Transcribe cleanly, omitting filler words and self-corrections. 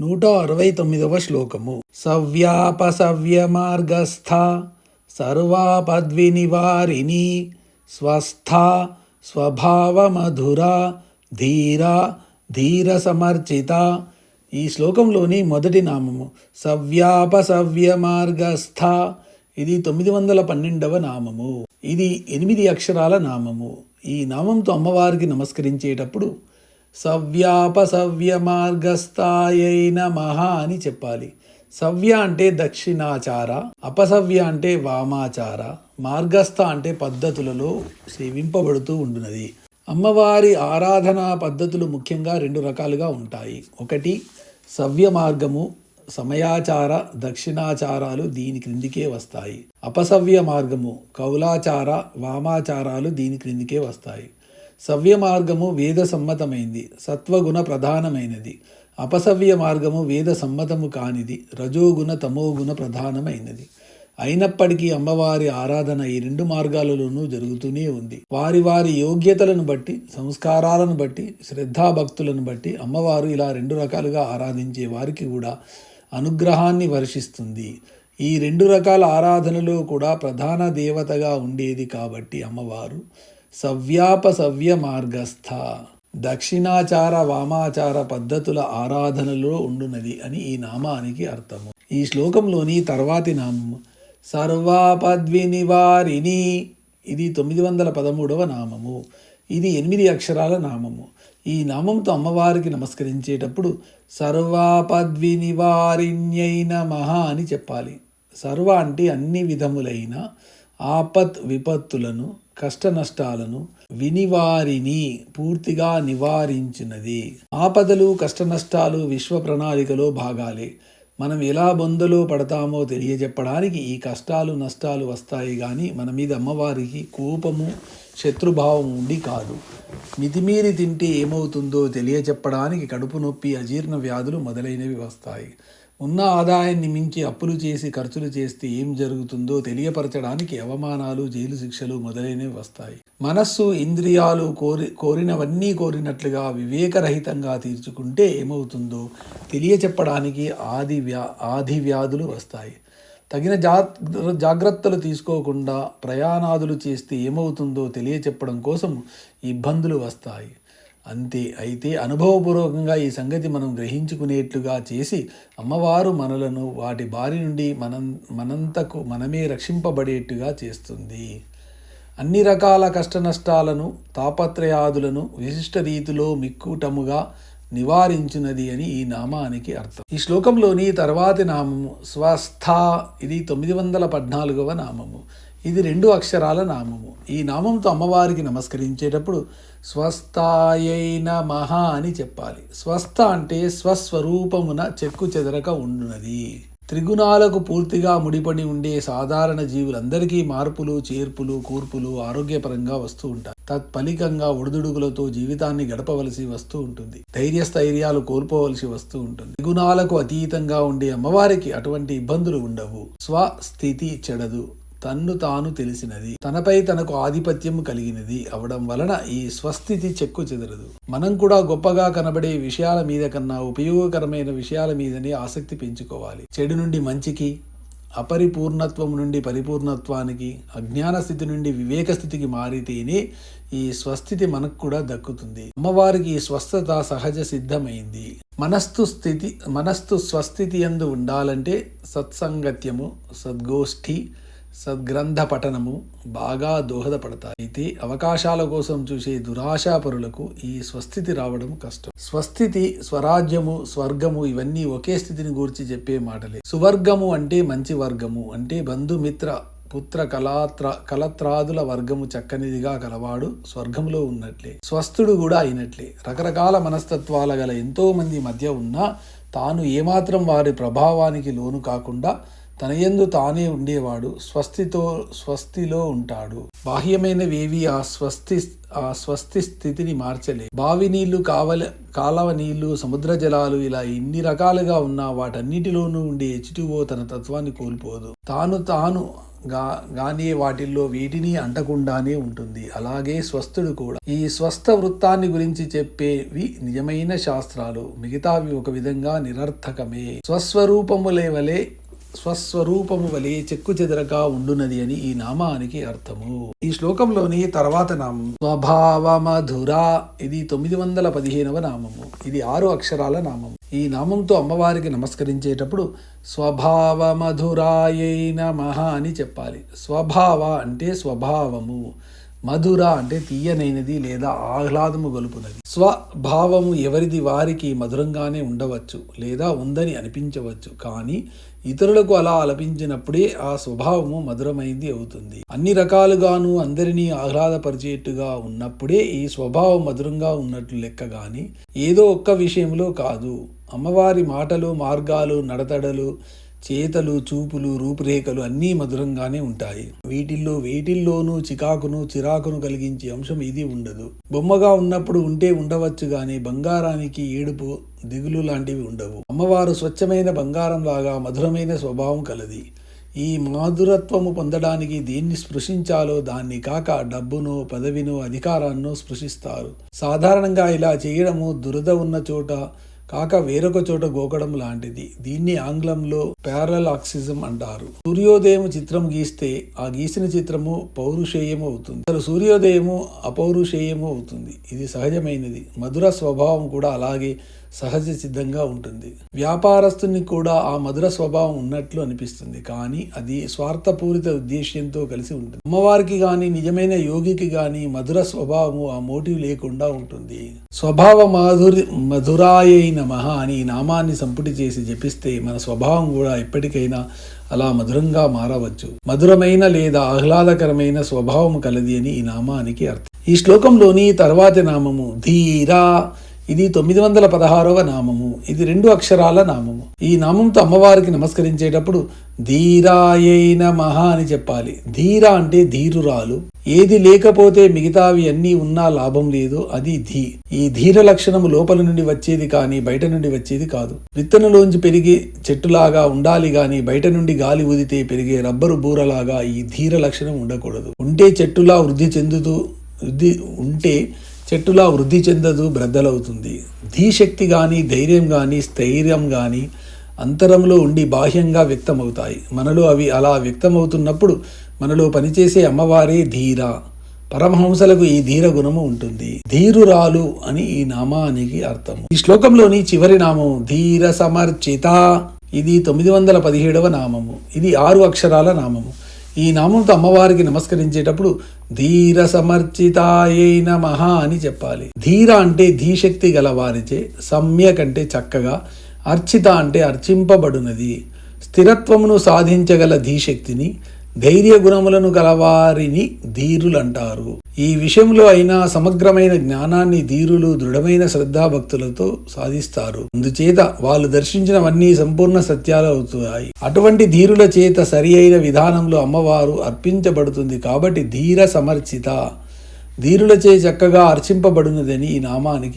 169వ శ్లోకము. సవ్యాపసవ్య మార్గస్థ సర్వాపద్వినివారిణి స్వస్థ స్వభావమధుర ధీర ధీర సమర్చిత. ఈ శ్లోకంలోని మొదటి నామము సవ్యాపసవ్య మార్గస్థ. ఇది 912వ నామము. ఇది 8 అక్షరాల నామము. ఈ నామంతో అమ్మవారికి నమస్కరించేటప్పుడు సవ్యాపసవ్య మార్గస్థాయై నమః అని చెప్పాలి. సవ్య అంటే దక్షిణాచార, అపసవ్య అంటే వామాచార, మార్గస్థ అంటే పద్ధతులలో సేవింపబడుతూ ఉండునది. అమ్మవారి ఆరాధనా పద్ధతులు ముఖ్యంగా 2 రకాలుగా ఉంటాయి. ఒకటి సవ్య మార్గము, సమయాచార దక్షిణాచారాలు దీని క్రిందికే వస్తాయి. అపసవ్య మార్గము కౌలాచార వామాచారాలు దీని క్రిందికే వస్తాయి. సవ్య మార్గము వేద సమ్మతమైంది, సత్వగుణ ప్రధానమైనది. అపసవ్య మార్గము వేద సమ్మతము కానిది, రజోగుణ తమోగుణ ప్రధానమైనది. అయినప్పటికీ అమ్మవారి ఆరాధన ఈ 2 మార్గాలలోనూ జరుగుతూనే ఉంది. వారి వారి యోగ్యతలను బట్టి, సంస్కారాలను బట్టి, శ్రద్ధాభక్తులను బట్టి అమ్మవారు ఇలా 2 రకాలుగా ఆరాధించే వారికి కూడా అనుగ్రహాన్ని వర్షిస్తుంది. ఈ 2 రకాల ఆరాధనలో కూడా ప్రధాన దేవతగా ఉండేది కాబట్టి అమ్మవారు సవ్యాపసవ్య మార్గస్థ, దక్షిణాచార వామాచార పద్ధతుల ఆరాధనలో ఉండునది అని ఈ నామానికి అర్థము. ఈ శ్లోకంలోని తర్వాతి నామము సర్వాపద్వినివారిణి. ఇది 913వ నామము. ఇది 8 అక్షరాల నామము. ఈ నామంతో అమ్మవారికి నమస్కరించేటప్పుడు సర్వాపద్వినివారిణ్యై నమః అని చెప్పాలి. సర్వ అంటే అన్ని విధములైన ఆపత్ విపత్తులను, కష్ట నష్టాలను, వినివారిని పూర్తిగా నివారించినది. ఆపదలు కష్ట నష్టాలు విశ్వ ప్రణాళికలో భాగాలే. మనం ఎలా బొందలో పడతామో తెలియజెప్పడానికి ఈ కష్టాలు నష్టాలు వస్తాయి కానీ మన మీద అమ్మవారికి కోపము శత్రుభావం ఉండి కాదు. మితిమీరి తింటే ఏమవుతుందో తెలియజెప్పడానికి కడుపు నొప్పి, అజీర్ణ వ్యాధులు మొదలైనవి వస్తాయి. ఉన్న ఆదాయాన్ని మించి అప్పులు చేసి ఖర్చులు చేస్తే ఏం జరుగుతుందో తెలియపరచడానికి అవమానాలు, జైలు శిక్షలు మొదలైనవి వస్తాయి. మనస్సు ఇంద్రియాలు కోరినవన్నీ కోరినట్లుగా వివేకరహితంగా తీర్చుకుంటే ఏమవుతుందో తెలియచెప్పడానికి ఆది వ్యాధులు వస్తాయి. తగిన జాగ్రత్తలు తీసుకోకుండా ప్రయాణాదులు చేస్తే ఏమవుతుందో తెలియచెప్పడం కోసం ఇబ్బందులు వస్తాయి. అంతే. అయితే అనుభవపూర్వకంగా ఈ సంగతి మనం గ్రహించుకునేట్లుగా చేసి అమ్మవారు మనలను వాటి బారి నుండి మనంతకు మనమే రక్షింపబడేట్టుగా చేస్తుంది. అన్ని రకాల కష్ట నష్టాలను, తాపత్రయాదులను విశిష్ట రీతిలో మిక్కుటముగా నివారించినది అని ఈ నామానికి అర్థం. ఈ శ్లోకంలోని తర్వాతి నామము స్వస్థ. ఇది 914వ నామము. ఇది 2 అక్షరాల నామము. ఈ నామంతో అమ్మవారికి నమస్కరించేటప్పుడు స్వస్థాయై నమః అని చెప్పాలి. స్వస్థ అంటే స్వస్వరూపమున చెక్కు చెదరక ఉండునది. త్రిగుణాలకు పూర్తిగా ముడిపడి ఉండే సాధారణ జీవులందరికీ మార్పులు, చేర్పులు, కూర్పులు ఆరోగ్యపరంగా వస్తూ ఉంటాయి. తత్ఫలితంగా ఒడిదుడుకులతో జీవితాన్ని గడపవలసి వస్తూ ఉంటుంది. ధైర్యస్థైర్యాలు కోల్పోవలసి వస్తూ ఉంటుంది. త్రిగుణాలకు అతీతంగా ఉండే అమ్మవారికి అటువంటి ఇబ్బందులు ఉండవు. స్వస్థితి చెడదు, తన్ను తాను తెలిసినది, తనపై తనకు ఆధిపత్యం కలిగినది అవడం వలన ఈ స్వస్థితి చెక్కు చెదరదు. మనం కూడా గొప్పగా కనబడే విషయాల మీద కన్నా ఉపయోగకరమైన విషయాల మీదనే ఆసక్తి పెంచుకోవాలి. చెడు నుండి మంచికి, అపరిపూర్ణత్వం నుండి పరిపూర్ణత్వానికి, అజ్ఞాన స్థితి నుండి వివేక స్థితికి మారితేనే ఈ స్వస్థితి మనకు కూడా దక్కుతుంది. అమ్మవారికి ఈ స్వస్థత సహజ సిద్ధమైంది. మనస్తు స్వస్థితి యందు ఉండాలంటే సత్సంగత్యము, సద్గోష్ఠి, సద్గ్రంథ పఠనము బాగా దోహదపడతాయి. అయితే అవకాశాల కోసం చూసే దురాశాపరులకు ఈ స్వస్థితి రావడం కష్టం. స్వస్థితి, స్వరాజ్యము, స్వర్గము ఇవన్నీ ఒకే స్థితిని గూర్చి చెప్పే మాటలే. సువర్గము అంటే మంచి వర్గము, అంటే బంధుమిత్ర పుత్ర కలత్రాదుల వర్గము చక్కనిదిగా కలవాడు స్వర్గంలో ఉన్నట్లే. స్వస్థుడు కూడా అయినట్లే. రకరకాల మనస్తత్వాల గల ఎంతో మంది మధ్య ఉన్నా తాను ఏమాత్రం వారి ప్రభావానికి లోను కాకుండా తన యందు తానే ఉండేవాడు స్వస్తిలో ఉంటాడు. బాహ్యమైనవేవి ఆ స్వస్తి స్థితిని మార్చలే. బావి నీళ్లు, కాలవ నీళ్లు, సముద్ర జలాలు ఇలా ఎన్ని రకాలుగా ఉన్నా వాటన్నిటిలోనూ ఉండే H2O తన తత్వాన్ని కోల్పోదు. తాను గానీ వాటిల్లో వీటిని అంటకుండానే ఉంటుంది. అలాగే స్వస్థుడు కూడా. ఈ స్వస్థ వృత్తాన్ని గురించి చెప్పేవి నిజమైన శాస్త్రాలు, మిగతావి ఒక విధంగా నిరర్థకమే. స్వస్వరూపము వలె చెక్కు చెదరగా ఉండునది అని ఈ నామానికి అర్థము. ఈ శ్లోకంలోని తర్వాత నామం స్వభావమధుర. ఇది 915వ నామము. ఇది 6 అక్షరాల నామము. ఈ నామంతో అమ్మవారికి నమస్కరించేటప్పుడు స్వభావమధురాయై నమః అని చెప్పాలి. స్వభావ అంటే స్వభావము, మధుర అంటే తీయనైనది లేదా ఆహ్లాదము గొలుపునది. స్వభావము ఎవరిది వారికి మధురంగానే ఉండవచ్చు లేదా ఉందని అనిపించవచ్చు, కానీ ఇతరులకు అలా అలపించినప్పుడే ఆ స్వభావము మధురమైంది అవుతుంది. అన్ని రకాలుగాను అందరినీ ఆహ్లాదపరిచేట్టుగా ఉన్నప్పుడే ఈ స్వభావం మధురంగా ఉన్నట్లు లెక్క, గాని ఏదో ఒక్క విషయంలో కాదు. అమ్మవారి మాటలు, మార్గాలు, నడతడలు, చేతలు, చూపులు, రూపురేఖలు అన్నీ మధురంగానే ఉంటాయి. వేటిల్లోనూ చిరాకును కలిగించే అంశం ఇది ఉండదు. బొమ్మగా ఉన్నప్పుడు ఉంటే ఉండవచ్చు గాని బంగారానికి ఏడుపు, దిగులు లాంటివి ఉండవు. అమ్మవారు స్వచ్ఛమైన బంగారం లాగా మధురమైన స్వభావం కలది. ఈ మాధురత్వము పొందడానికి దేన్ని స్పృశించాలో దాన్ని కాక డబ్బును, పదవిను, అధికారాన్ని స్పృశిస్తారు. సాధారణంగా ఇలా చేయడము దురద ఉన్న చోట కాక వేరొక చోట గోకడం లాంటిది. దీన్ని ఆంగ్లంలో పారాలాక్సిజం అంటారు. సూర్యోదయం చిత్రం గీస్తే ఆ గీసిన చిత్రము పౌరుషేయము అవుతుంది. అసలు సూర్యోదయము అపౌరుషేయము అవుతుంది. ఇది సహజమైనది. మధుర స్వభావం కూడా అలాగే సహజ సిద్ధంగా ఉంటుంది. వ్యాపారస్తుని కూడా ఆ మధుర స్వభావం ఉన్నట్లు అనిపిస్తుంది, కానీ అది స్వార్థపూరిత ఉద్దేశ్యంతో కలిసి ఉంటుంది. అమ్మవారికి గాని నిజమైన యోగికి గాని మధుర స్వభావము ఆ మోటివ్ లేకుండా ఉంటుంది. స్వభావ మధురాయై నమః అని ఈ నామాన్ని సంపుటి చేసి జపిస్తే మన స్వభావం కూడా ఎప్పటికైనా అలా మధురంగా మారవచ్చు. మధురమైన లేదా ఆహ్లాదకరమైన స్వభావం కలది అని ఈ నామానికి అర్థం. ఈ శ్లోకంలోని తర్వాతి నామము ధీరా. ఇది 916వ నామము. ఇది 2 అక్షరాల నామము. ఈ నామంతో అమ్మవారికి నమస్కరించేటప్పుడు ధీరాయై నమః అని చెప్పాలి. ధీర అంటే ధీరురాలు. ఏది లేకపోతే మిగతావి అన్నీ ఉన్నా లాభం లేదు, అది ధీ. ఈ ధీర లక్షణము లోపల నుండి వచ్చేది కానీ బయట నుండి వచ్చేది కాదు. విత్తనలోంచి పెరిగే చెట్టులాగా ఉండాలి గాని బయట నుండి గాలి ఊదితే పెరిగే రబ్బరు బూరలాగా ఈ ధీర లక్షణం ఉండకూడదు. చెట్టులా వృద్ధి చెందదు, బ్రద్దలవుతుంది. ధీశక్తి కానీ, ధైర్యం కానీ, స్థైర్యం కానీ అంతరంలో ఉండి బాహ్యంగా వ్యక్తమవుతాయి. మనలో అవి అలా వ్యక్తమవుతున్నప్పుడు మనలో పనిచేసే అమ్మవారే ధీర. పరమహంసలకు ఈ ధీర గుణము ఉంటుంది. ధీరురాలు అని ఈ నామానికి అర్థం. ఈ శ్లోకంలోని చివరి నామం ధీర సమర్చిత. ఇది 917వ నామము. ఇది 6 అక్షరాల నామము. ఈ నామంతో అమ్మవారికి నమస్కరించేటప్పుడు ధీర సమర్చితాయై నమః అని చెప్పాలి. ధీర అంటే ధీశక్తి గల వారిచే, సమ్యక్ అంటే చక్కగా, అర్చిత అంటే అర్చింపబడునది. స్థిరత్వమును సాధించగల ధీశక్తిని, ధైర్య గుణములను గలవారిని ధీరులంటారు. ఈ విషయంలో అయినా సమగ్రమైన జ్ఞానాన్ని ధీరులు దృఢమైన శ్రద్ధాభక్తులతో సాధిస్తారు. అందుచేత వాళ్ళు దర్శించినవన్నీ సంపూర్ణ సత్యాలు అవుతాయి. అటువంటి ధీరుల చేత సరి అయిన విధానంలో అమ్మవారు అర్పించబడుతుంది. కాబట్టి ధీర సమర్చిత, ధీరులచే చక్కగా అర్చింపబడినదని ఈ నామానికి